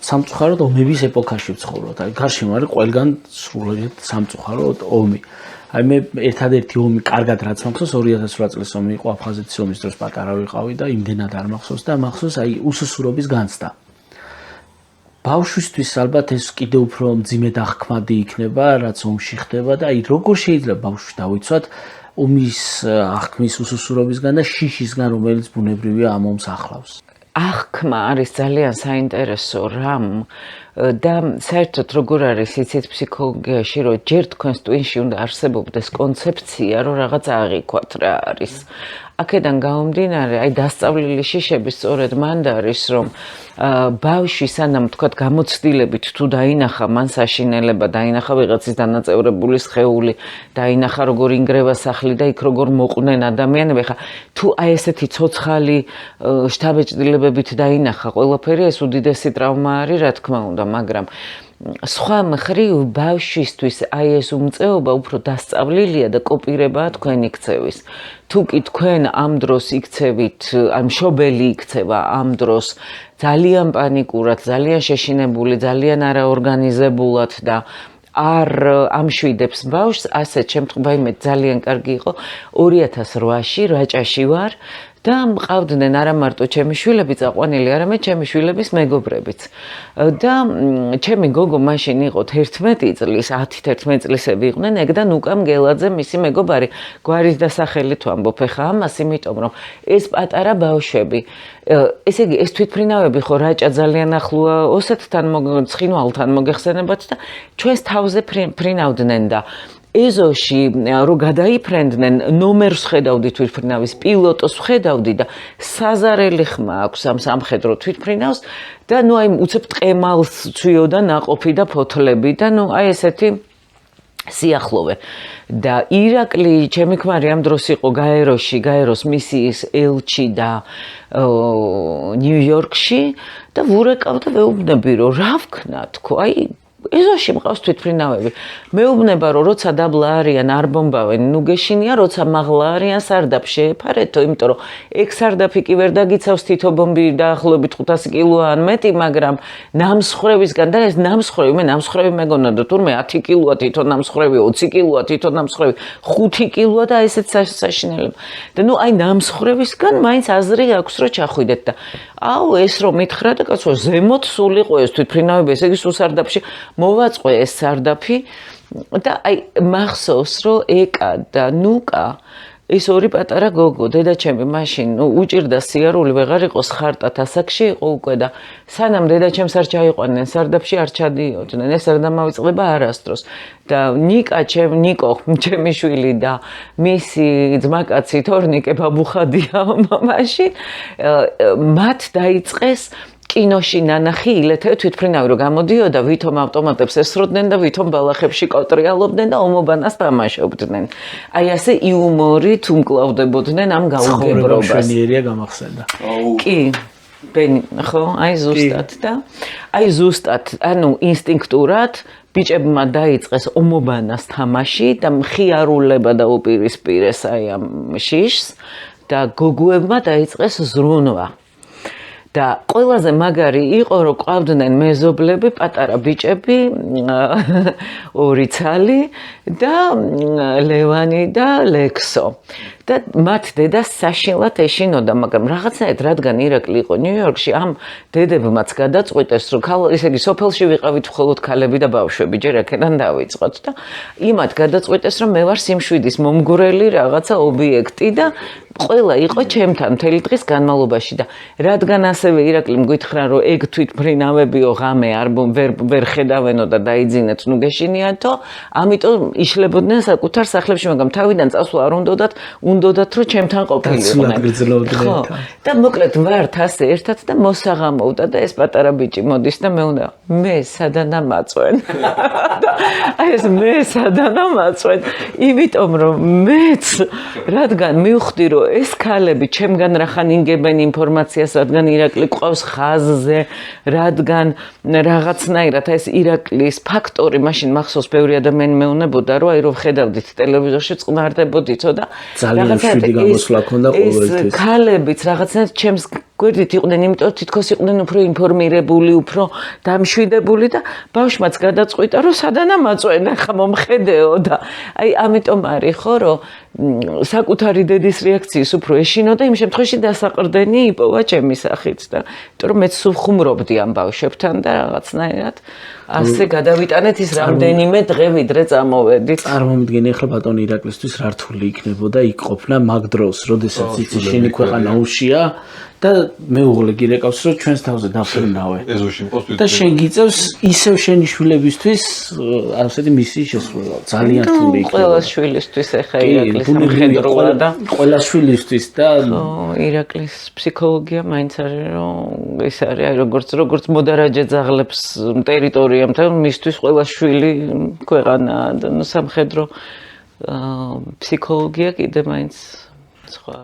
სამწუხაროდ ომების ეპოქაში ვცხოვრობთ. აი გარშემო არის ყველგან სრულიად სამწუხაროდ ომი. აი მე ერთადერთი ომი კარგად რაც მახსოვს 2008 წლის ომი იყო აფხაზეთის ომის დროს პატარა ვიყავი და იმდენად არ მახსოვს და მახსოვს აი უსუსურობის განცდა. ბავშვისთვის ალბათ ეს კიდევ უფრო მძიმედ აღქმადი იქნება რაც ომში ხდება და აი როგორ შეიძლება ბავშვს დავიცვათ ომის აღქმის უსუსურობისგან და შიშისგან რომელიც ბუნებრივია ამ ომს ახლავს. აღქმა არის ძალიან საინტერესო რამ და საერთოდ როგორ არის იცით ფსიქოლოგიაში რომ ჯერ თქვენს ტვინში უნდა არსებობდეს კონცეფცია რომ რაღაც აღიქვათ რა არის აქედან გამომდინარე აი დასწავლილი შიშები სწორედ მანდ არის რომ ბავშვი სანამ თქვათ გამოცდილებით თუ დაინახა მან საშინელება დაინახა ვიღაცის დანაწევრებული სხეული დაინახა როგორ ინგრევა სახლი და იქ როგორ მოყვნენ ადამიანები ხა თუ აი ესეთი ცოცხალი შთაბეჭდილებებით დაინახა ყველაფერი ეს უდიდესი ტრავმა არის რა თქმა უნდა მაგრამ სხვა მხრივ ბავშვისთვის აი ეს უმწეობა უფრო დასწავლილია და კოპირებაა თქვენი ქცევის. თუ კი თქვენ ამ დროს იქცევით, ამ მშობელი იქცევა ამ დროს ძალიან პანიკურად, ძალიან შეშინებული, ძალიან არაორგანიზებულად და არ ამშვიდებს ბავშვს, ასეთ შემთხვევაში მე ძალიან კარგი იყო 2008-ში რაჭაში ვარ და მყავდნენ არა მარტო ჩემი შვილები წაყვანილი, არამედ ჩემი შვილების მეგობრებიც. და ჩემი გოგო მაშინ იყო 11 წლის, 10-11 წლისები იყვნენ, ეგ და ნუკა მგელაძე მისი მეგობარი. გვარის დასახელით ვამბობ ხა ამას, იმიტომ რომ ეს პატარა ბავშვები, ესე იგი ეს თვითფრინავები ხო რაჭა ძალიან ახლოა ოსეთთან, ცხინვალთან მოგეხსენებათ და ჩვენს თავზე ფრინავდნენ და ეზოში რო გადაიფრენდნენ ნომერს ხედავდი თვითფრინავის პილოტოს ხედავდი და საზარელი ხმა აქვს ამ სამხედრო თვითფრინავს და ნუ აი უცებ ტყემალს ცვიოდა ნაყოფი და ფოთლები და ნუ აი ესეთი სიახლოვე და ირაკლი ჩემი ქმარი ამ დროს იყო გაეროს მისიის ელჩი და ნიუ-იორკში და ვურეკავ და ვეუბნები რომ რა ვქნა თქო აი ეზოში მყავს თვითფრინავები. მეუბნება რომ როცა დაბლა არიან არ ბომბავენ, ნუ გეშინია, როცა მაღლა არიან სარდაფ შეეფარეთო, იმიტომ რომ ეგ სარდაფი კი ვერ დაგიცავს თითო ბომბი დაახლოებით 500 კილოა ან მეტი, მაგრამ ნამსხვრევისგან და ეს ნამსხვრევი, მე ნამსხვრევი მეგონოდა თურმე 10 კილოა თითო ნამსხვრევი, 20 კილოა თითო ნამსხვრევი, 5 კილოა და ესეც საშინელება. და ნუ აი ნამსხვრევისგან მაინც აზრი აქვს რომ ჩახვიდეთ და აუ ეს რომ მითხრა და კაცო ზემოთ სულ იყო ეს თვითფრინავები, ესე იგი სულ სარდაფში მოვაწყვე ეს სარდაფი და აი მახსოვს რომ ეკა და ნუკა ეს ორი პატარა გოგო დედაჩემი მაშინ უჭირდა სიარული ვეღარ იყოს ხარტათ ასაკში იყო უკვე და სანამ დედაჩემს არ ჩაიყვანენ სარდაფში არ ჩადიოდნენ ეს არ დამავიწყდება არასდროს და ნიკო ჩემი შვილი და მისი ძმაკაცი თორნიკე ბაბუხადია მამაში მათ დაიწყეს კინოში ნანახი ილეთე თვითფრინავი რომ გამოდიოდა ვითომ ავტომატებს ესროდნენ და ვითომ ბალახებში კოტრიალობდნენ და ომობანას თამაშობდნენ. აი ასე იუმორით უმკლავდებოდნენ ამ გაუგებრობას. მშვენიერია გამახსენდა. კი, ხო, აი ზუსტად და აი ზუსტად, ანუ ინსტინქტურად ბიჭებმა დაიწყეს ომობანას თამაში და მხიარულება დაუპირისპირეს აი ამ შიშს და გოგოებმა დაიწყეს ზრუნვა. და ყველაზე მაგარი იყო რომ ყავდნენ მეზობლები, პატარა ბიჭები, ორი ცალი და ლევანი და ლექსო. და მათ დედას საშინლად ეშინოდა, მაგრამ რაღაცნაირად რადგან ირაკლი იყო ნიუ-იორკში, ამ დედებმაც გადაწყვიტეს, რომ ესე იგი სოფელში ვიყავით მხოლოდ ქალები და ბავშვები, ჯერ აქედან დავიწყოთ და იმათ გადაწყვიტეს, რომ მე ვარ სიმშვიდის მომგვრელი რაღაცა ობიექტი და ყველა იყო ჩემთან მთელი დღის განმავლობაში და რადგან ასევე ირაკლიმ გითხრა რომ ეგ თვითფრინავებიო ღამე ვერ ხედავენო და დაიძინეთ ნუ გეშინიათო ამიტომ იშლებოდნენ საკუთარ სახლებში მაგრამ თავიდან წასვლა არ უნდათ რომ ჩემთან ყოფილიყვნენ ხო და მოკლედ ვართ ასე ერთად და მოსაღამოვდა და ეს პატარა ბიჭი მოდის და მე სადანა მაწვენ აი ეს მე სადანა მაწვენ იმიტომ რომ მეც რადგან მივხვდი რომ ეს ქალები ჩემგან რახან ინგებენ ინფორმაციას, რადგან ირაკლი ყავს ხაზზე, რადგან რაღაცნაირად ეს ირაკლის ფაქტორი მაშინ მახსოვს ბევრი ადამიანი მეუნებოდა, რომ აი რომ ხედავდით ტელევიზორში წყნარდებოდითო და ძალიან შვიდი გამოსვლა ქონდა ყოველთვის. ეს ქალებიც რაღაცნაირად ჩემს გვერდით იყვნენ, იმიტომ თითქოს იყვნენ უფრო ინფორმირებული, უფრო დამშვიდებული და ბავშვმაც გადაწყვიტა, რომ სადანა მაწვენა ხა მომხედეო და აი ამიტომ არის ხო, რომ საკუთარი დედის რეაქციის უფრო ეშინო და იმ შემთხვევაში დასაყრდენი იპოვა ჩემი სახით და იმიტომ რომ მეც სულ ხუმრობდი ამ ბავშვებთან და რაღაცნაირად ასე გადავიტანეთ ის რამდენიმე დღე ვიდრე წამოვედით. წარმომიდგენი ახლა ბატონი ირაკლისთვის რა რთული იქნებოდა იქ ყოფნა მაგ დროს, როდესაც იცი შენი ქვეყანა უშია და მეუღლე გირეკავს რომ ჩვენს თავზე დაფრინავე. და შენ გიწევს ისევ შენი შვილებისთვის ასეთი მისიის შესრულება. ძალიან რთული იქნება. ყველა შვილისთვის ახლა ირაკლის სამხედროა და ყველა შვილისთვის და ირაკლის ფსიქოლოგია მაინც არის რომ ეს არის აი როგორც მოდარაჯე ძაღლებს ტერიტორიამთან მისთვის ყველა შვილი ქვეყანა და სამხედრო ფსიქოლოგია კიდე მაინც სხვა